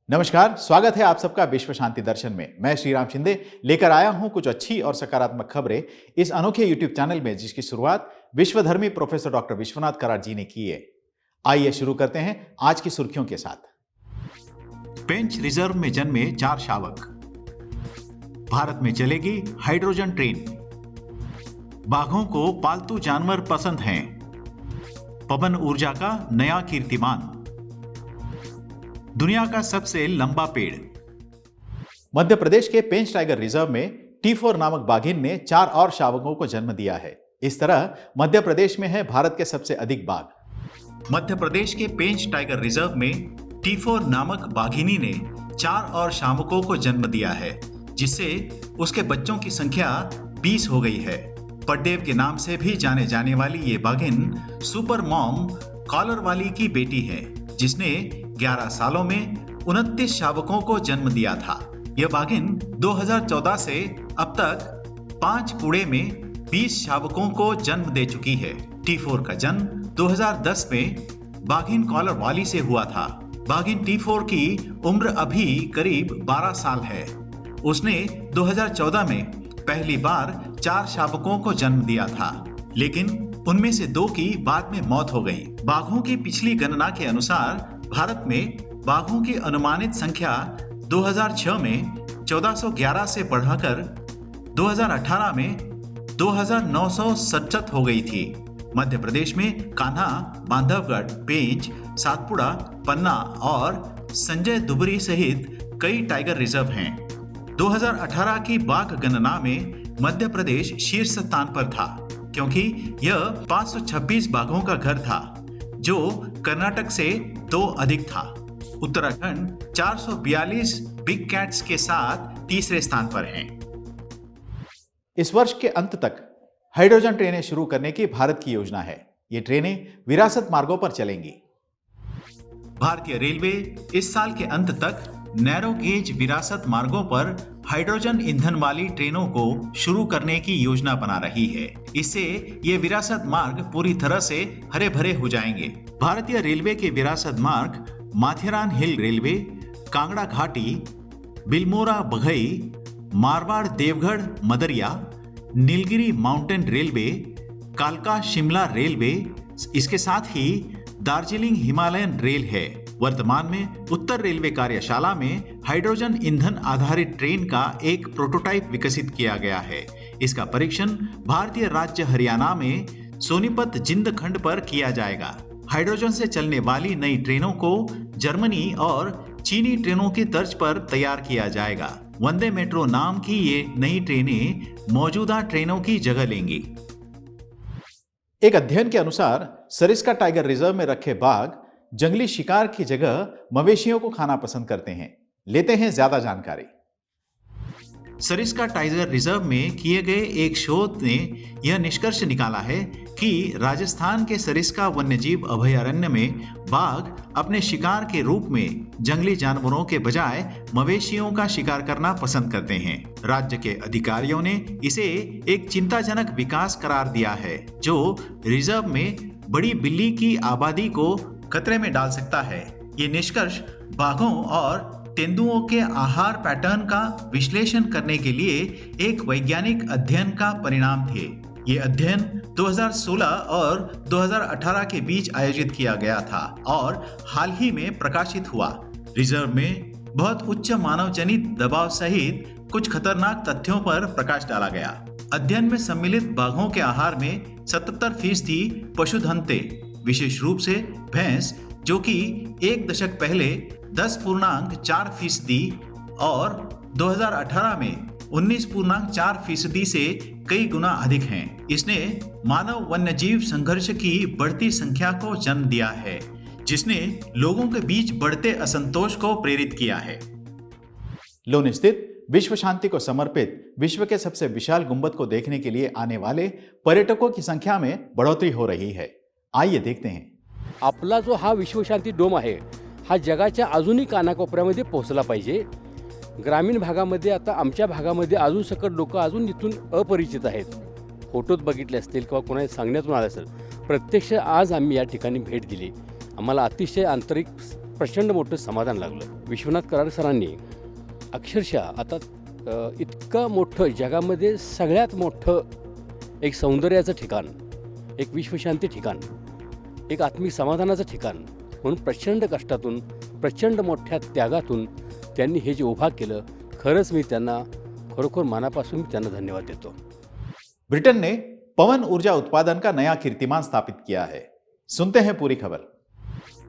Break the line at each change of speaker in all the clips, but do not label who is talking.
नमस्कार, स्वागत है आप सबका विश्व शांति दर्शन में। मैं श्रीराम शिंदे लेकर आया हूं कुछ अच्छी और सकारात्मक खबरें इस अनोखे यूट्यूब चैनल में, जिसकी शुरुआत विश्वधर्मी प्रोफेसर डॉक्टर विश्वनाथ कराड जी ने की है। आइए शुरू करते हैं आज की सुर्खियों के साथ। पेंच रिजर्व में जन्मे 4 शावक। भारत में चलेगी हाइड्रोजन ट्रेन। बाघों को पालतू जानवर पसंद हैं। पवन ऊर्जा का नया कीर्तिमान। दुनिया का सबसे लंबा पेड़। मध्य प्रदेश के पेंच टाइगर रिजर्व में T4 नामक बाघिन ने 4 और शावकों को जन्म दिया है। इस तरह मध्य प्रदेश में है भारत के सबसे अधिक बाघ। मध्य प्रदेश के पेंच टाइगर रिजर्व में T4 नामक बाघिनी ने 4 और शावकों को जन्म दिया है, जिससे उसके बच्चों की संख्या 20 हो गई है। पड्डेव के नाम से भी जाने जाने वाली ये बाघिन सुपर मॉम कॉलर वाली की बेटी है, जिसने 11 सालों में 29 शावकों को जन्म दिया था। यह बाघिन 2014 से अब तक 5 कूड़े में 20 शावकों को जन्म दे चुकी है। T4 का जन्म 2010 में बाघिन कॉलर वाली से हुआ था। बाघिन T4 की उम्र अभी करीब 12 साल है। उसने 2014 में पहली बार 4 शावकों को जन्म दिया था, लेकिन उनमें से 2 की बाद में मौत हो गई। बाघों की पिछली गणना के अनुसार भारत में बाघों की अनुमानित संख्या 2006 में 1411 से बढ़कर 2018 में 2967 हो गई थी। मध्य प्रदेश में कान्हा, बांधवगढ़, पेंच, सातपुड़ा, पन्ना और संजय दुबरी सहित कई टाइगर रिजर्व हैं। 2018 की बाघ गणना में मध्य प्रदेश शीर्ष स्थान पर था, क्योंकि यह 526 बाघों का घर था, जो कर्नाटक से 2 अधिक था। उत्तराखंड 442 बिग कैट्स के साथ तीसरे स्थान पर है। इस वर्ष के अंत तक हाइड्रोजन ट्रेनें शुरू करने की भारत की योजना है। ये ट्रेनें विरासत मार्गों पर चलेंगी। भारतीय रेलवे इस साल के अंत तक नैरो गेज विरासत मार्गों पर हाइड्रोजन ईंधन वाली ट्रेनों को शुरू करने की योजना बना रही है। इससे ये विरासत मार्ग पूरी तरह से हरे भरे हो जाएंगे। भारतीय रेलवे के विरासत मार्ग माथेरान हिल रेलवे, कांगड़ा घाटी, बिलमोरा बघई, मारवाड़ देवगढ़ मदरिया, नीलगिरी माउंटेन रेलवे, कालका शिमला रेलवे, इसके साथ ही दार्जिलिंग हिमालयन रेल है। वर्तमान में उत्तर रेलवे कार्यशाला में हाइड्रोजन ईंधन आधारित ट्रेन का एक प्रोटोटाइप विकसित किया गया है। इसका परीक्षण भारतीय राज्य हरियाणा में सोनीपत जिंद खंड पर किया जाएगा। हाइड्रोजन से चलने वाली नई ट्रेनों को जर्मनी और चीनी ट्रेनों की तर्ज पर तैयार किया जाएगा। वंदे मेट्रो नाम की ये नई ट्रेनें मौजूदा ट्रेनों की जगह लेंगी। एक अध्ययन के अनुसार सरिस्का टाइगर रिजर्व में रखे बाघ जंगली शिकार की जगह मवेशियों को खाना पसंद करते हैं। लेते हैं ज्यादा जानकारी। सरिस्का टाइगर रिजर्व में किए गए एक शोध ने यह निष्कर्ष निकाला है कि राजस्थान के सरिस्का वन्यजीव अभयारण्य में बाघ अपने शिकार के रूप में जंगली जानवरों के बजाय मवेशियों का शिकार करना पसंद करते हैं। राज्य के अधिकारियों ने इसे एक चिंताजनक विकास करार दिया है, जो रिजर्व में बड़ी बिल्ली की आबादी को खतरे में डाल सकता है। ये निष्कर्ष बाघों और तेंदुओं के आहार पैटर्न का विश्लेषण करने के लिए एक वैज्ञानिक अध्ययन का परिणाम थे। ये अध्ययन 2016 और 2018 के बीच आयोजित किया गया था और हाल ही में प्रकाशित हुआ। रिजर्व में बहुत उच्च मानव जनित दबाव सहित कुछ खतरनाक तथ्यों पर प्रकाश डाला गया। अध्ययन में सम्मिलित बाघों के आहार में 77% पशुधन थे, विशेष रूप से भैंस, जो कि 1 दशक पहले 10.4% और 2018 में 19.4% से कई गुना अधिक हैं। इसने मानव वन्यजीव संघर्ष की बढ़ती संख्या को जन्म दिया है, जिसने लोगों के बीच बढ़ते असंतोष को प्रेरित किया है। लोन स्थित विश्व शांति को समर्पित विश्व के सबसे विशाल गुंबद को देखने के लिए आने वाले पर्यटकों की संख्या में बढ़ोतरी हो रही है। आइए देखते हैं।
आपला जो हा विश्वशांती डोम आहे, हा जगाच्या अजूनही कानाकोपऱ्यामध्ये पोहोचला पाहिजे। ग्रामीण भागामध्ये आता आमच्या भागामध्ये अजून सकट लोक अजून इथून अपरिचित आहेत। फोटोत बघितले असतील किंवा कोणाला सांगण्यातून आलं असेल, प्रत्यक्ष आज आम्ही या ठिकाणी भेट दिली। आम्हाला अतिशय आंतरिक प्रचंड मोठं समाधान लागलं. विश्वनाथ कराड सरांनी अक्षरशः आता इतकं मोठं जगामध्ये सगळ्यात मोठं एक सौंदर्याचं ठिकाण, एक विश्वशांती ठिकाण, एक आत्मिक समाधानाचं ठिकाण म्हणून प्रचंड कष्टातून, प्रचंड मोठ्या त्यागातून त्यांनी हे जे उभा केलं, खरंच मी त्यांना खरोखर मनापासून त्यांना धन्यवाद देतो.
ब्रिटेन ने पवन ऊर्जा उत्पादन का नया कीर्तिमान स्थापित किया है. सुनते हैं पूरी खबर.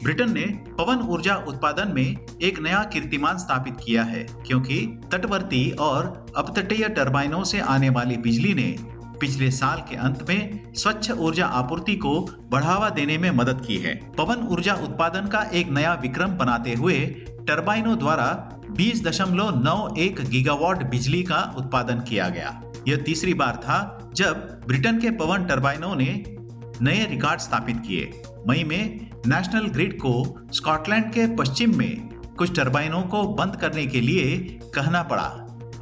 ब्रिटेन ने पवन ऊर्जा उत्पादन में एक नया कीर्तिमान स्थापित किया है क्योंकि तटवर्ती और अपतटीय टर्बाइनों से आने वाली बिजली ने पिछले साल के अंत में स्वच्छ ऊर्जा आपूर्ति को बढ़ावा देने में मदद की है. पवन ऊर्जा उत्पादन का एक नया विक्रम बनाते हुए टर्बाइनों द्वारा 20.91 गीगावाट बिजली का उत्पादन किया गया. यह तीसरी बार था जब ब्रिटेन के पवन टर्बाइनों ने नए रिकॉर्ड स्थापित किए. मई में नेशनल ग्रिड को स्कॉटलैंड के पश्चिम में कुछ टर्बाइनों को बंद करने के लिए कहना पड़ा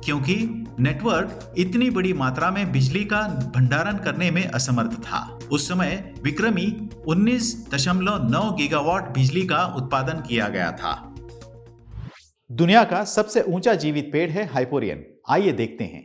क्योंकि नेटवर्क इतनी बड़ी मात्रा में बिजली का भंडारण करने में असमर्थ था. उस समय विक्रमी 19.9 गीगावाट बिजली का उत्पादन किया गया था. दुनिया का सबसे ऊंचा जीवित पेड़ है हाइपोरियन. आइए देखते हैं.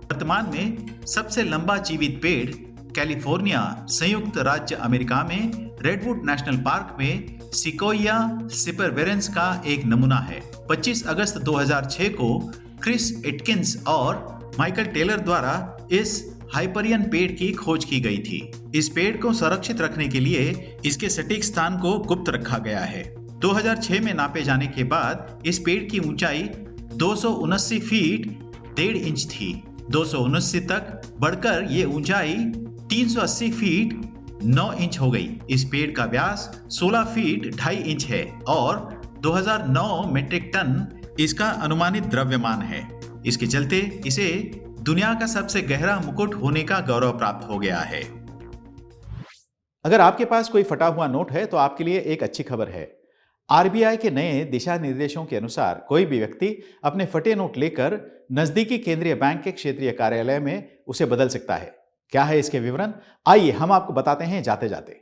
वर्तमान में सबसे लंबा जीवित पेड़ कैलिफोर्निया संयुक्त राज्य अमेरिका में रेडवुड नेशनल पार्क में सिकोया सिपरवेरेंस का एक नमूना है. 25 अगस्त 2006 को क्रिस एटकिंस और माइकल टेलर द्वारा इस हाइपरियन पेड़ की खोज की गई थी. इस पेड़ को संरक्षित रखने के लिए इसके सटीक स्थान को गुप्त रखा गया है. 2006 में नापे जाने के बाद इस पेड़ की ऊंचाई 279 फीट 1.5 इंच थी. 279 तक बढ़कर ये ऊंचाई 380 फीट 9 इंच हो गई. इस पेड़ का व्यास 16 फीट 2.5 इंच है और 2009 मीट्रिक टन इसका अनुमानित द्रव्यमान है. इसके चलते इसे दुनिया का सबसे गहरा मुकुट होने का गौरव प्राप्त हो गया है. अगर आपके पास कोई फटा हुआ नोट है तो आपके लिए एक अच्छी खबर है. आरबीआई के नए दिशा निर्देशों के अनुसार कोई भी व्यक्ति अपने फटे नोट लेकर नजदीकी केंद्रीय बैंक के क्षेत्रीय कार्यालय में उसे बदल सकता है. क्या है इसके विवरण, आइए हम आपको बताते हैं जाते जाते.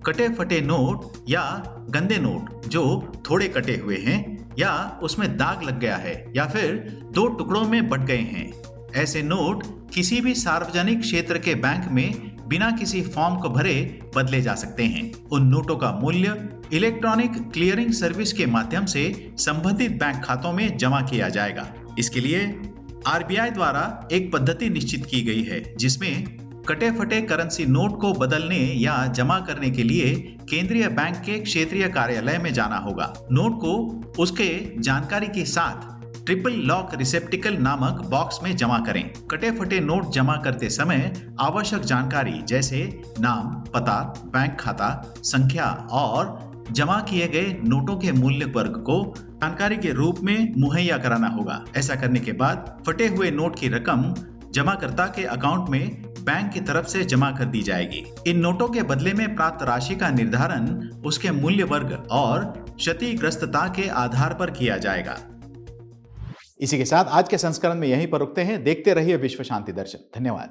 कटे फटे नोट या गंदे नोट जो थोड़े कटे हुए हैं या उसमें दाग लग गया है या फिर 2 टुकड़ों में बट गए हैं, ऐसे नोट किसी भी सार्वजनिक क्षेत्र के बैंक में बिना किसी फॉर्म को भरे बदले जा सकते हैं. उन नोटों का मूल्य इलेक्ट्रॉनिक क्लियरिंग सर्विस के माध्यम से संबंधित बैंक खातों में जमा किया जाएगा. इसके लिए आरबीआई द्वारा एक पद्धति निश्चित की गई है जिसमें कटे फटे करेंसी नोट को बदलने या जमा करने के लिए केंद्रीय बैंक के क्षेत्रीय कार्यालय में जाना होगा. नोट को उसके जानकारी के साथ ट्रिपल लॉक रिसेप्टिकल नामक बॉक्स में जमा करें. कटे फटे नोट जमा करते समय आवश्यक जानकारी जैसे नाम, पता, बैंक खाता संख्या और जमा किए गए नोटों के मूल्य वर्ग को जानकारी के रूप में मुहैया कराना होगा. ऐसा करने के बाद फटे हुए नोट की रकम जमाकर्ता के अकाउंट में बैंक की तरफ से जमा कर दी जाएगी. इन नोटों के बदले में प्राप्त राशि का निर्धारण उसके मूल्य वर्ग और क्षतिग्रस्तता के आधार पर किया जाएगा. इसी के साथ आज के संस्करण में यहीं पर रुकते हैं. देखते रहिए विश्व शांति दर्शन. धन्यवाद.